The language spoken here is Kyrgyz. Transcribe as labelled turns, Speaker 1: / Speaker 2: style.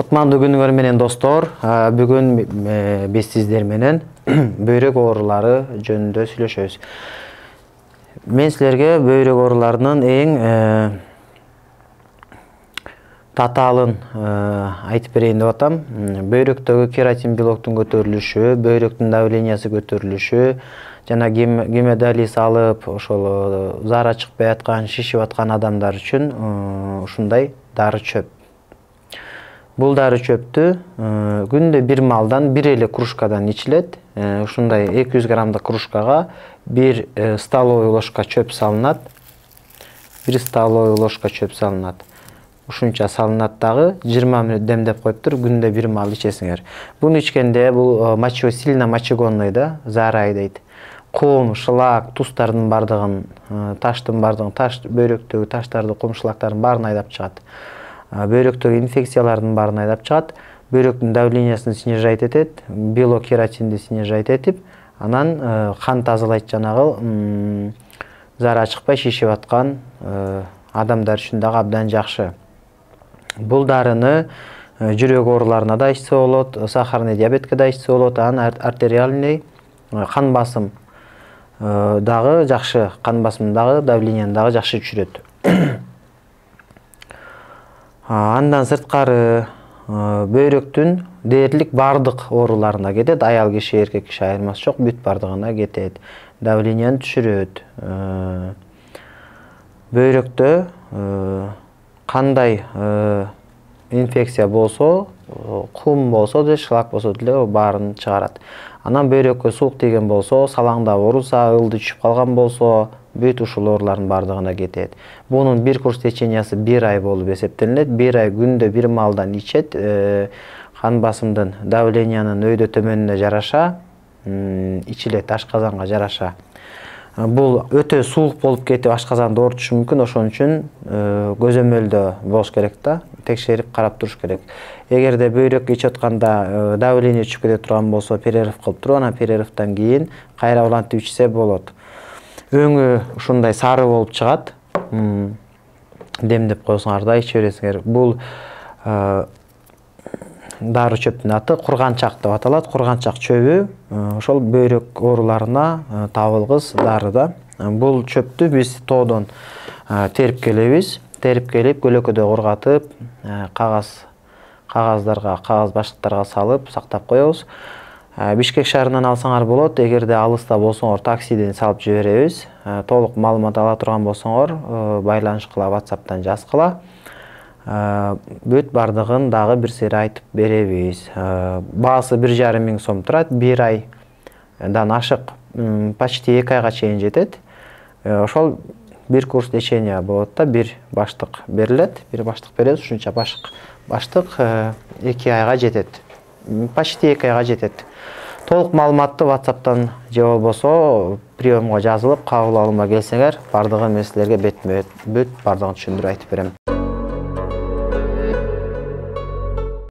Speaker 1: Кутмандуу күнүңөр менен достор. Бүгүн биз сиздер менен бөйрөк оорулары жөнүндө сүйлөшөбүз. Мен силерге бөйрөк ооруларынын эң татаалын айтып берейин деп атам. Бөйрөктөгү кератин белоктун көтөрүлүшү, бөйрөктүн давлениясы көтөрүлүшү, жана гемодиализ алып, ошол зара чыкпай аткан, шишип аткан адамдар үчүн ушундай дары чөп. Бул дары чөптү күндө бир малдан бир эле кружкадан ичилет. Ушундай 200 граммдык кружкага 1 столовый ложка чөп салынат. 1 столовый ложка чөп салынат. Ушунча салынат дагы 20 мүнөт демдеп коюп туруп күндө бир мал ичесиңер. Буну ичкенде бул сильно мочегонный да, зара айдайт. Кум, шлак, тустардын бардыгын, таштын бардыгын, бөйрөктөгү таштарды, кум, шлактардын баарын айдап чыгат. Бөйрөктөгү инфекциялардын баарын айдап чыгат. Бөйрөктүн давлениясын снижать этет, белок кератинди снижать этип, анан кан тазалайт, жанагы зара чыкпай шишип аткан адамдар үчүн дагы абдан жакшы. Бул дарыны жүрөк ооруларына да ичсе болот, сахарный диабетке да ичсе болот, анан артериальный кан басым дагы жакшы, кан басымын дагы, давленияны дагы жакшы түшүрөт. Андан сырткары бөйрөктүн дээрлик бардык ооруларына кетет, аял киши, эркек киши айырмасы жок, бүт бардыгына кетет. Давленияны түшүрөт. Бөйрөктө кандай инфекция болсо, кум болсо деле, шлак болсо деле баарын чыгарат. Анан бөйрөккө суук тийген болсо, салаңдап ооруса, ылды түшүп калган болсо, бүт ушул оорулардын бардыгына кетет. Бунун бир курс лечениясы 1 ай болуп эсептелинет. 1 ай күндө бир малдан ичет. Кан басымдын, давлениянын өйдө төмөнүнө жараша ичилет, ашказанга жараша. Бул өтө суук болуп кетип ашказанды оорутушу мүмкүн, ошон үчүн көзөмөлдө болуш керек да, текшерип карап туруш керек. Эгерде бөйрөк ичип атканда давление түшүп кете турган болсо, перерыв кылып туруп, анан перерывдан кийин кайра улантып ичсе болот. Өңү ушундай сары болуп чыгат. Демдеп койсоңар да иче бересиңер. Бул дары чөптүн аты курганчак деп аталат. Курганчак чөбү ошол бөйрөк ооруларына табылгыс дары да. Бул чөптү биз тоодон терип келебиз. Терип келип, көлөкөдө кургатып, кагаз баштыктарга салып сактап коебуз. Бишкек шаарынан алсаңар болот. Эгерде алыста болсоңор, таксиден салып жиберебиз. Толук маалымат ала турган болсоңор, байланышкыла, WhatsApp'тан жазгыла. Бүт бардыгын дагы бир сере айтып беребиз. Баасы 1,5 миң сом турат. 1 айдан ашык, почти 2 айга чейин жетет. Ошол бир курс лечения болот да, бир баштык берилет. Бир баштык беребиз, ушунча баштык 2 айга жетет. Почти 2 айга жетет. Толук маалыматты WhatsApp'тан же болбосо приемга жазылып, кабыл алууга келсеңер, бардыгын мен силерге бетме-бет бүт бардыгын түшүндүрүп айтып берем.